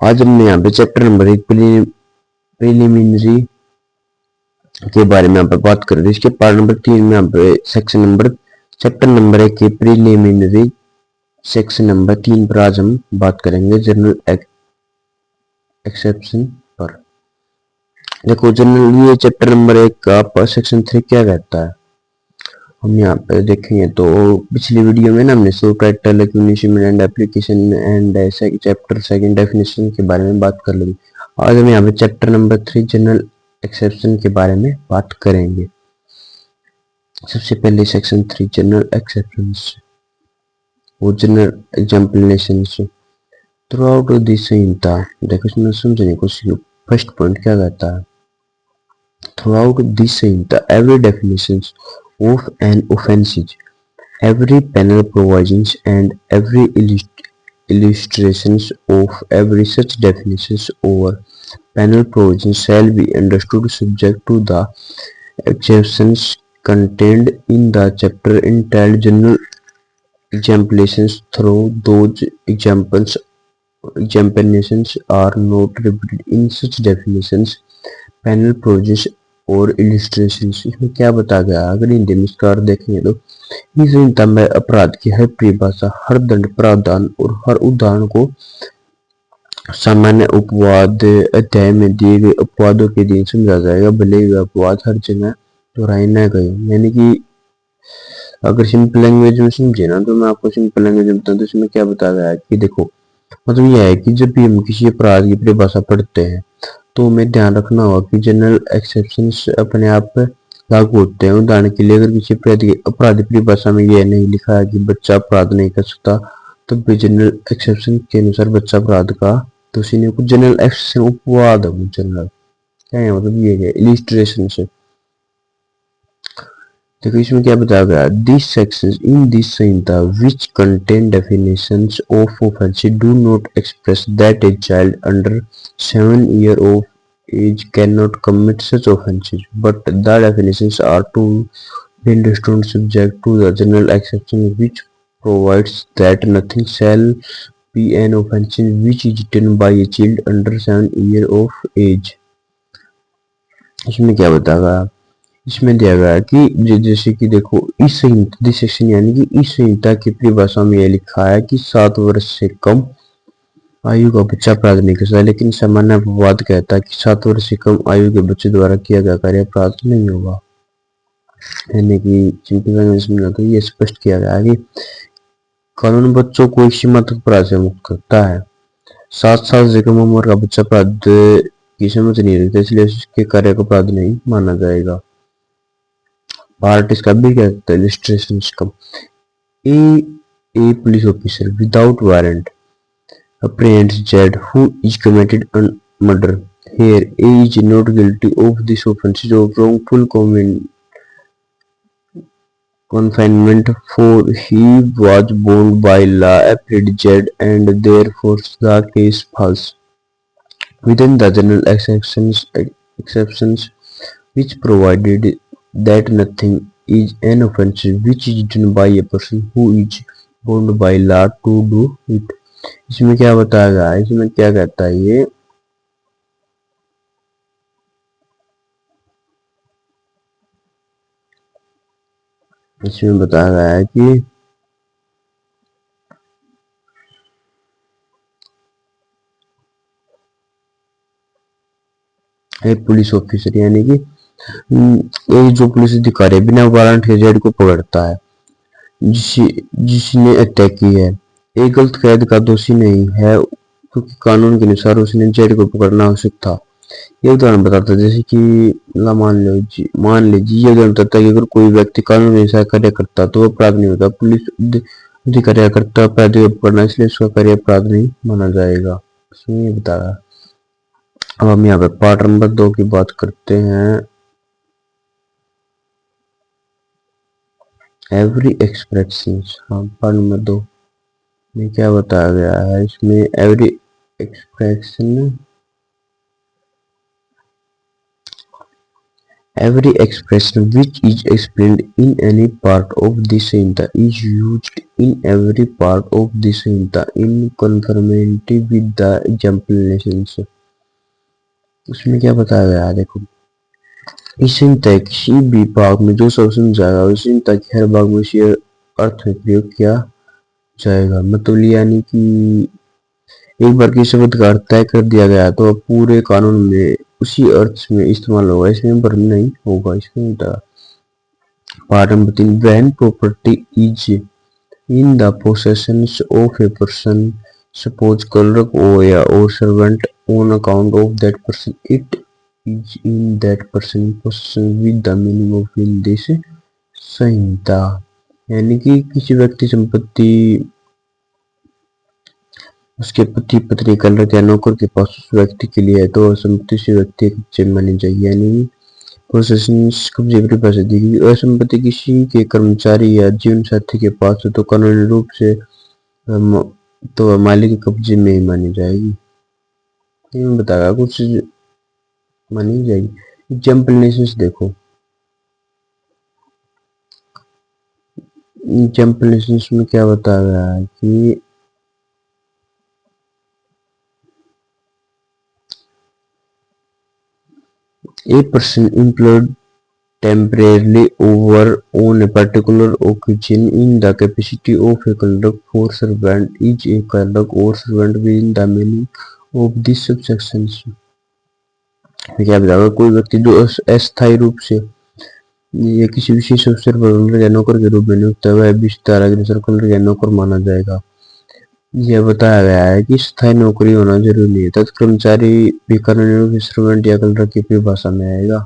आज हमने यहाँ पे चैप्टर नंबर 1 प्रीलिमिनरी के बारे में यहाँ पे बात कर रहे हैं। इसके पार्ट नंबर 3 में यहाँ पे सेक्शन नंबर चैप्टर नंबर 1 के प्रीलिमिनरी सेक्शन नंबर 3 पर आज हम बात करेंगे जनरल एक्सेप्शन पर। देखो जनरल ये चैप्टर नंबर 1 का सेक्शन 3 क्या कहता है हम यहाँ पे देखेंगे। तो पिछली वीडियो में ना हमने सो title acquisition and application and chapter second definition के बारे में बात कर ली। आज हम यहाँ पे चैप्टर नंबर 3 जनरल एक्सेप्शन के बारे में बात करेंगे। सबसे पहले सेक्शन 3 जनरल एक्सेप्शन वो जनरल एग्जाम्पलेशन थ्रू आउट दिस संहिता। देखो इसमें समझने को फर्स्ट पॉइंट क्या कहता है। Throughout this Sanhita, every definition of an offence, every penal provisions, and every illustrations of every such definitions or penal provisions shall be understood subject to the exceptions contained in the chapter entitled General Exemplations. Through those examinations are not repeated in such definitions, panel प्रोजेस और illustration. इसमें क्या बताया गया है, अगर हिंदी में इसका अर्थ देखेंगे तो इस संहिता में अपराध की हर परिभाषा, हर दंड प्रावधान और हर उदाहरण को सामान्य अपवाद अध्याय में दिए गए अपवादों के दिन समझा जाएगा, भले ही अपवाद हर जगह दोहराए न गए। यानी कि अगर सिंपल लैंग्वेज में समझे ना तो मैं आपको सिंपल लैंग्वेज में बताऊं तो इसमें क्या बताया गया है कि देखो मतलब यह है कि जब भी हम किसी अपराध की परिभाषा पढ़ते हैं तो हमें ध्यान रखना होगा कि जनरल एक्सेप्शंस अपने आप लागू होते हैं। उदाहरण के लिए अगर किसी अपराध परिभाषा में यह नहीं लिखा है कि बच्चा अपराध नहीं कर सकता तो भी जनरल एक्सेप्शन के अनुसार बच्चा अपराध का दोषी नहीं। कुछ जनरल एक्सेप्शन उपवाद जनरल क्या है मतलब ये है इलिस्ट्रेशन से। देखो इसमें क्या बताया गया, this sections in this Samhita which contain definitions of offences do not express that a child under 7 years of age cannot commit such offenses, but the definitions are to be understood subject to the general exception which provides that nothing shall be an offence which is done by a child under 7 years of age। इसमें क्या बताया गया, इसमें दिया गया है कि जैसे कि देखो इस संहिता सेक्शन यानी कि इस संहिता की परिभाषा में यह लिखा है कि 7 वर्ष से कम आयु का बच्चा अपराध नहीं कर सकता, लेकिन सामान्य अपवाद कहता है कि 7 वर्ष से कम आयु के बच्चे द्वारा किया गया कार्य अपराध नहीं होगा। यानी कि सिंपल लैंग्वेज में तो ये स्पष्ट किया गया है कि कानून बच्चों को एक सीमा तक अपराध से मुक्त करता है। 7 साल से कम उम्र का बच्चा अपराध की समझ नहीं रखता, इसलिए उसके कार्य को अपराध नहीं माना जाएगा। पार्ट इसका भी क्या कहता है इलिस्ट्रेशन का, a police officer without warrant apprehends Z who is committed murder. Here A is not guilty of this offence of wrongful confinement, for he was bound by law apprehended Z and therefore the case falls within the general exceptions which provided that nothing is an offence which is done by a person who is bound by law to do it। इसमें क्या बताया गया है, इसमें क्या कहता है ये, इसमें बताया गया है कि एक पुलिस ऑफिसर यानी कि एक जो पुलिस अधिकारी है बिना वारंट के जेड को पकड़ता है जिसने हत्या की है, एक गलत कैद का दोषी नहीं है क्योंकि कानून के अनुसार उसने जेड को पकड़ना आवश्यक था। ये उदाहरण बताता है जैसे कि मान लीजिए ये उदाहरण बताता है कि अगर कोई व्यक्ति कानून के अनुसार कार्य करता तो वो अपराध नहीं होता। पुलिस अधिकारी करता अपराधी को पकड़ना, इसलिए उसका कार्य अपराध नहीं माना जाएगा। इसमें ये बताया। अब हम यहाँ पे पार्ट नंबर 2 की बात करते हैं। एवरी एक्सप्रेशन, हाँ पार्ट नंबर 2 में क्या बताया गया है, इसमें every expression Every expression which is explained in any part of this sentence is used in every part of this sentence in conformity with the example relationship. उसमें क्या बताया गया है देखो, इस sentence किसी भी भाग में जो शब्द समझाएगा उस sentence के हर भाग में उसी अर्थ में प्रयोग किया जाएगा। मतलब यानी कि एक बार किसी शब्द का अर्थ तय कर दिया गया तो अब पूरे कानून में उसी अर्थ में इस्तेमाल होगा, इसमें भ्रम नहीं होगा। इसमें part number 3, when property is in the possession of a person, suppose clerk or servant, on account of that person, it is in that person possession with the meaning of in this संहिता। यानी कि किसी व्यक्ति संपत्ति उसके पति पत्नी clerk या नौकर के पास उस व्यक्ति के लिए है तो संपत्ति उसी व्यक्ति के कब्जे में मानी जाएगी। यानी पोसेशन कब्जे परिभाषा दी गई, असंपत्ति किसी के कर्मचारी या जीवन साथी के पास हो तो कानूनी रूप से तो मालिक के कब्जे में ही मानी जाएगी। ये बताया कुछ मानी जाएगी। एग्जाम्पल देखो, एग्जाम्पल में क्या बताया गया है कि a person employed temporarily over on a particular occasion in the capacity of a clerk for servant is a clerk or servant within the meaning of this subsections। क्या बताया, कोई व्यक्ति जो अस्थायी रूप से या किसी विशेष अवसर पर क्लर्क या नौकर के रूप में नियुक्त है वह विस्तार के अनुसार क्लर्क या नौकर माना जाएगा। यह बताया गया है कि स्थायी नौकरी होना जरूरी नहीं है, तथा कर्मचारी भी कानूनी रूप से सर्वेंट या क्लर्क की परिभाषा में आएगा।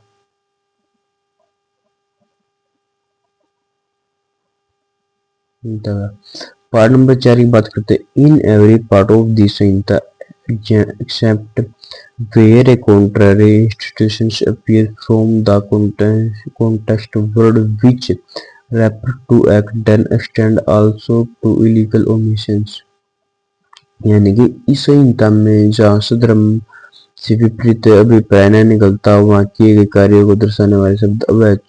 पार्ट नंबर 4 की बात करते हैं। In every part of this Sanhita except where a contrary institutions appear from the context word which refer to act then extend also to illegal omissions। यानी कि इस संहिता में जहाँ धर्म से विपरीत अभिप्राय न निकलता वहाँ किए गए कार्यों को दर्शाने वाले शब्द अवैध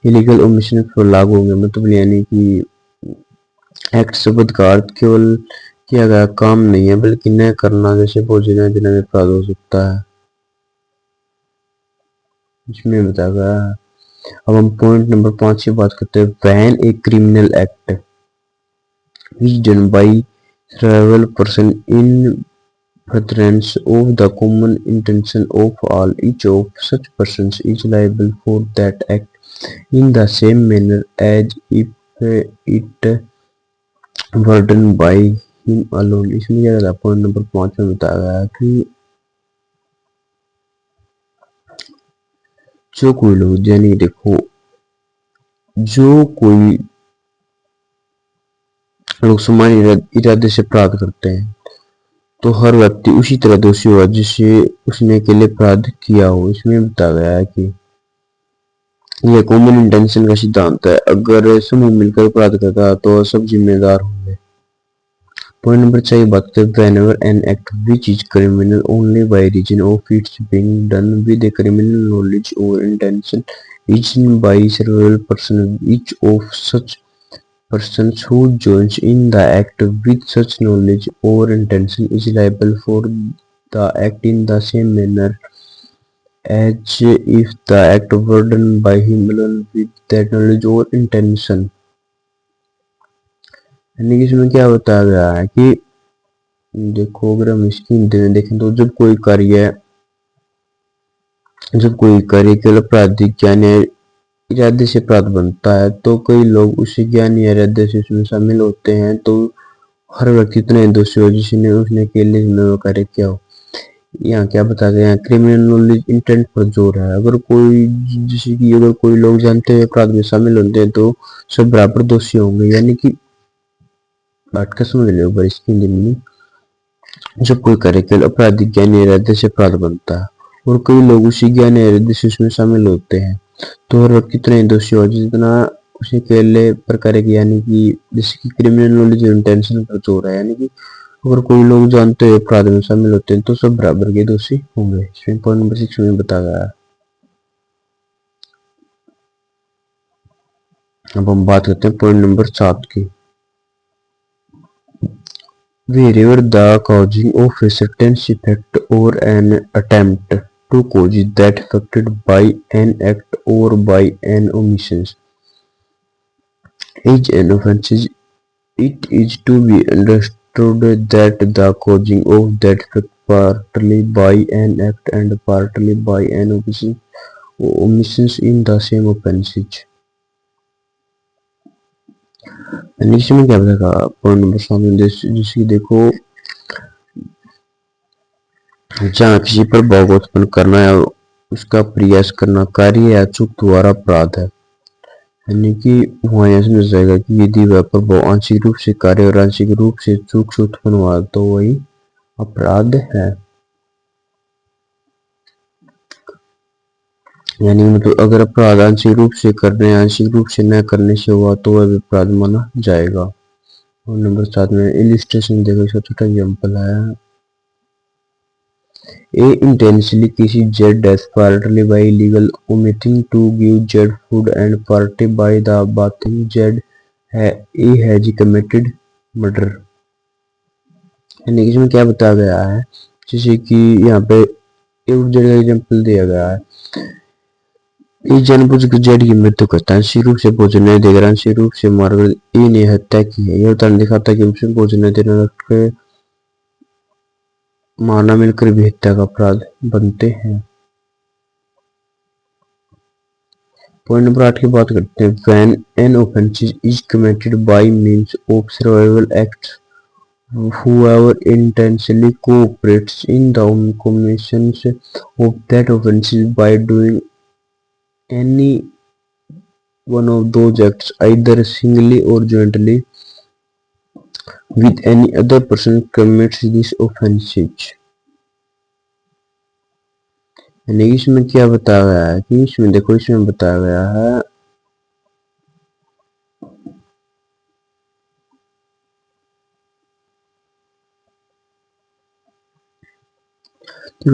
इलीगल ओमिशन पर लागू होंगे। मतलब यानी कि एक्ट शब्द का अर्थ केवल किया गया काम नहीं है बल्कि न करना जैसे भोजन दिन में अपराध हो सकता है, इसमें बताया गया है। अब हम पॉइंट नंबर 5 की बात करते हैं। When a criminal act is done by several person in furtherance of the common intention of all, each of such persons is liable for that act in the same manner as if it were done by him alone। इसमें क्या था, point number 5 में बताया गया कि जो कोई लोग, यानी देखो जो कोई लोग समान इरादे से अपराध करते हैं तो हर व्यक्ति उसी तरह दोषी होगा जिसे उसने अकेले अपराध किया हो। इसमें बताया गया है कि यह कॉमन इंटेंशन का सिद्धांत है, अगर समूह मिलकर अपराध करता तो सब जिम्मेदार होंगे। पॉइंट नंबर 6 बात करते हैं। Whenever an act which is criminal only by reason of its being done with a criminal knowledge और intention is by several person, each of such persons who joins in the act with such knowledge or intention is liable for the act in the same manner as if the act were done by him alone with that knowledge or intention। यानी कि इसमें क्या बताया गया है कि देखो, अगर हम इसकी हिंदी में देखें तो जब कोई कार्य केवल आपराधिक ज्ञान या इरादे से अपराध बनता है तो कई लोग उसी ज्ञान या इरादे से उसमें शामिल होते हैं तो हर व्यक्ति इतना ही दोषी हो जिसने उसने अकेले में कार्य किया हो। यहाँ क्या बताया गया है, क्रिमिनल नॉलेज इंटेंट पर जोर है। अगर कोई लोग जानते हुए अपराध में शामिल होते हैं तो सब बराबर दोषी होंगे। यानी कि बात का समझ लो पर इसकी हिंदी में, जब कोई कार्य केवल आपराधिक ज्ञान या इरादे से अपराध बनता है और कई लोग उसी ज्ञान या इरादे से उसमें शामिल होते हैं तो हर व्यक्ति इतना ही दोषी हो जितना उसे अकेले प्रकार की, यानी कि जैसे कि क्रिमिनल नॉलेज और इंटेंशन पर जोर है। यानी कि अगर कोई लोग जानते हुए अपराध में शामिल होते हैं तो सब बराबर के दोषी होंगे। इसमें पॉइंट नंबर 6 में बताया गया है। अब हम बात करते हैं पॉइंट नंबर 7 की। Wherever the causing of a sentence effect or an attempt to cause that affected by an act or by an omission is an offence, it is to be understood that the causing of that effect partly by an act and partly by an omission in the same offence। Next में क्या बताएगा point number 7 में, जैसे देखो जहाँ किसी पर भोग उत्पन्न करना या उसका प्रयास करना कार्य या चूक द्वारा अपराध है, यानी कि वहाँ यह समझ जाएगा कि यदि वह प्रभाव आंशिक रूप से कार्य और आंशिक रूप से चूक से उत्पन्न हुआ तो वही अपराध है। यानी मतलब अगर अपराध आंशिक रूप से करने आंशिक रूप से न करने से हुआ तो वह अपराध माना जाएगा। और नंबर 7 में इलिस्ट्रेशन देखो, इसका छोटा एग्जाम्पल है। A intentionally kisses Z death partly by illegal omitting to give Z food and partly by the bathing Z A has committed murder। यानी कि इसमें क्या बताया गया है, जैसे कि यहाँ पे एक जेड का एग्जाम्पल दिया गया है। ये जानबूझकर जेड की मृत्यु करता है, आंशिक रूप से भोजन नहीं देकर आंशिक रूप से मारकर ए ने हत्या की है। यह उदाहरण दिखाता है कि उसे भोजन नहीं देना के मारना मिलकर भी हत्या का अपराध बनते हैं। पॉइंट नंबर 8 की बात करते हैं। When an offence is committed by means of survival acts, whoever intentionally cooperates in the commission of that offence by doing any one of those acts, either singly or jointly with any other person, commits this offence। यानी इसमें क्या बताया गया है कि इसमें देखो, इसमें बताया गया है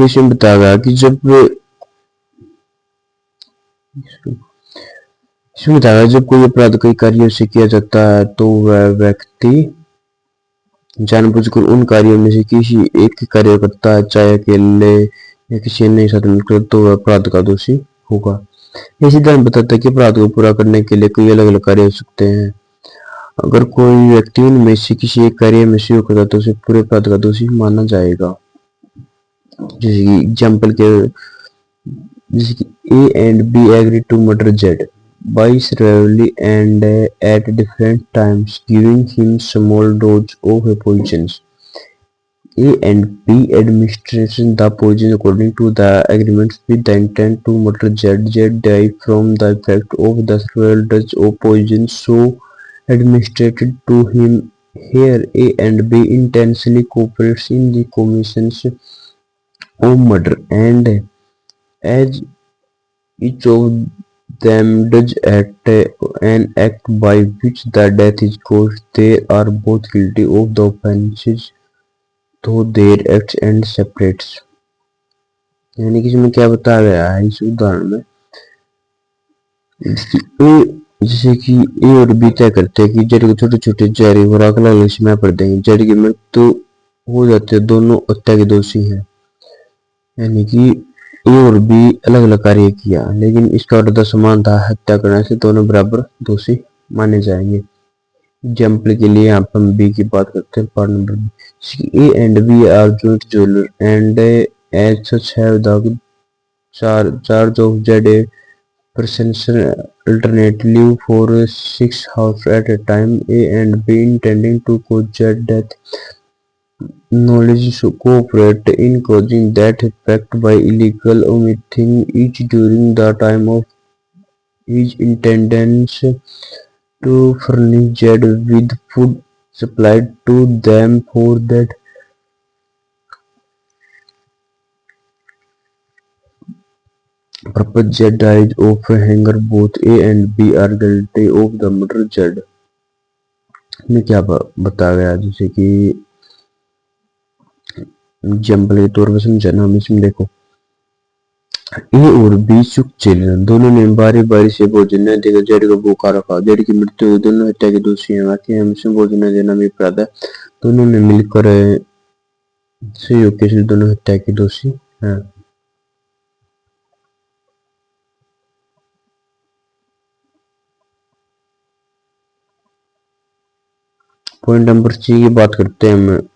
इसमें बताया गया कि जब इसमें बताया गया जब कोई अपराध कई कार्यों से किया जाता है तो वह व्यक्ति जानबूझकर उन कार्यों में से किसी एक कार्य करता है, चाहे अकेले या किसी अन्य साथ मिलकर, तो वह अपराध का दोषी होगा। यह सिद्धांत बताता है कि अपराध को पूरा करने के लिए कई अलग अलग कार्य हो सकते हैं। अगर कोई व्यक्ति उनमें से किसी एक कार्य में सहयोग करता है तो उसे पूरे अपराध का दोषी माना जाएगा। जैसे कि एग्जाम्पल के, जैसे कि A and B agree to murder Z by severally and at different times, giving him small dose of a poison. A and B administration the poison according to the agreements with the intent to murder Z. Z die from the effect of the several doses of poison so administered to him. Here A and B intensely cooperates in the commissions of murder, and as each of them does an act by which the death is caused, they are both guilty of the offences though their acts and separates। यानी कि इसमें क्या बताया गया है इस उदाहरण में, जैसे कि ए और बी तय करते हैं कि जड़ के छोटे छोटे जहरी खुराक अलग समय पर देंगे, जड़ की मृत्यु हो जाती है, दोनों हत्या के दोषी हैं। यानी कि ए और बी अलग अलग कार्य किया लेकिन इसका इरादा समान था, हत्या करने से दोनों बराबर दोषी माने जाएंगे। एग्जाम्पल के लिए यहाँ पर हम बी की बात करते हैं। Part number B, A and B are joint jeweller and as such have the charge of Z a person alternately for 6 hours at a time। A and B intending to cause jet death knowledge cooperate in causing that effect by illegal omitting each during the time of each intendence to furnish jet with food supplied to them for that purpose। Z dies of hunger। Both A and B are guilty of the murder। Z में क्या बताया गया, जैसे कि example के तौर पर समझाना हम इसमें देखो, ए और बी चुप चिल्हन दोनों ने बारी बारी से भोजन न देकर जेड को भूखा रखा। जेड की मृत्यु हुई। दोनों हत्या के दोषी हैं। वाकई में हमेशा भोजन न देना भी अपराध है। दोनों ने मिलकर सहयोग के इसलिए दोनों हत्या के दोषी हैं। पॉइंट नंबर सी की बात करते हैं हम।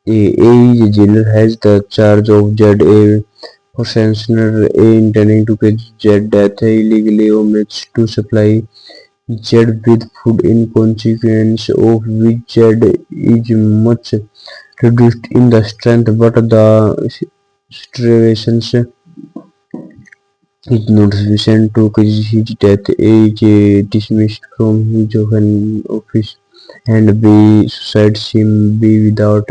A is jailer has the charge of Z. A for sanctioner A intending to catch Z death illegally omits to supply Z with food in consequence of which Z is much reduced in the strength, but the starvation is not sufficient to cause his death. A is dismissed from his office and B suicides him. B without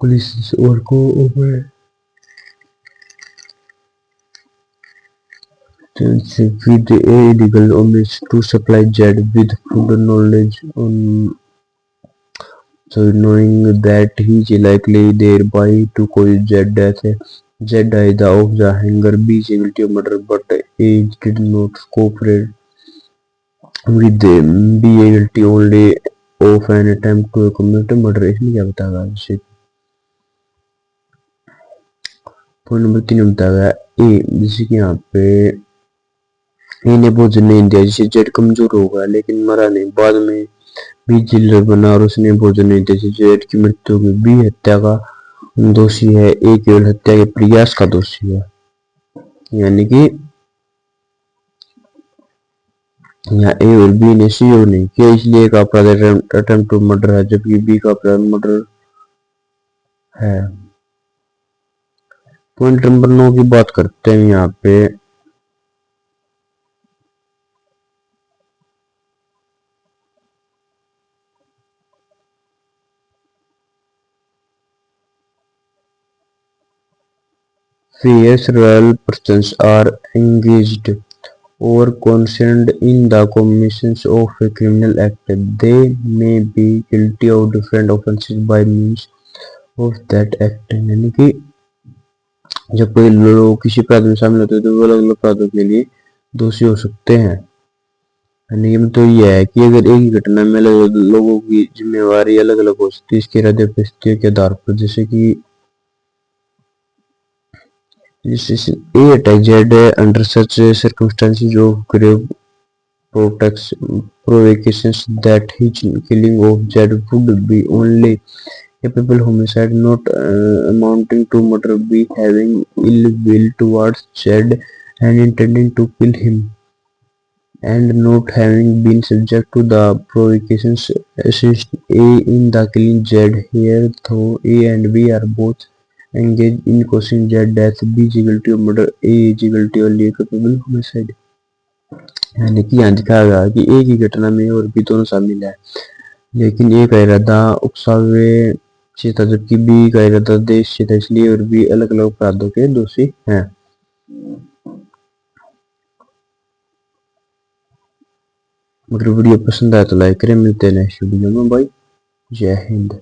collisions or cooperation with A illegal omits to supply Z with food knowledge on so knowing that he is likely thereby to cause Z death. Z died of the hunger. B is guilty of murder, but A did not cooperate with them. B is guilty only of an attempt to commit murder. इसमें क्या बताया जैसे point number 3 में बताया ए जैसे कि यहाँ पे ए ने भोजन नहीं दिया जिससे जेड कमजोर हो गया लेकिन मरा नहीं। बाद में बी जिलर बना और उसने भोजन नहीं दिया जिससे जेड की मृत्यु हो गई। बी हत्या का दोषी है। ए केवल हत्या के प्रयास का दोषी है। यानी कि यहाँ ए और बी ने सहयोग नहीं किया इसलिए का अपराध अटेम्प्ट टू मर्डर है जबकि बी का अपराध मर्डर है। पॉइंट नंबर 9 की बात करते हैं यहाँ पे। Where several persons are engaged or concerned in the commission of a criminal act, they may be guilty of different offences by means of that act। यानी कि जब कोई लोग किसी अपराध में शामिल होते हैं तो वो अलग अलग अपराधों के लिए दोषी हो सकते हैं। यानी कि तो यह है कि अगर एक ही घटना में अलग अलग लोगों की जिम्मेवारी अलग अलग हो सकती है इसके इरादे परिस्थितियों के आधार पर। जैसे कि A attack Z under such circumstances of grave provocations that his killing of Z would be only capable homicide, not amounting to murder. B having ill will towards Z and intending to kill him, and not having been subject to the provocations assist A in the killing Z. Here, though A and B are both engaged in causing Z death, B is guilty of murder. A is guilty only capable homicide। यानी कि यहाँ दिखाया गया कि एक ही घटना में और भी दोनों शामिल है लेकिन ए का इरादा उकसावे से था जबकि बी का इरादा देश से था इसलिए और भी अलग अलग अपराधों के दोषी हैं। अगर वीडियो पसंद आया तो लाइक करें। मिलते हैं नेक्स्ट वीडियो में। बाय। जय हिंद।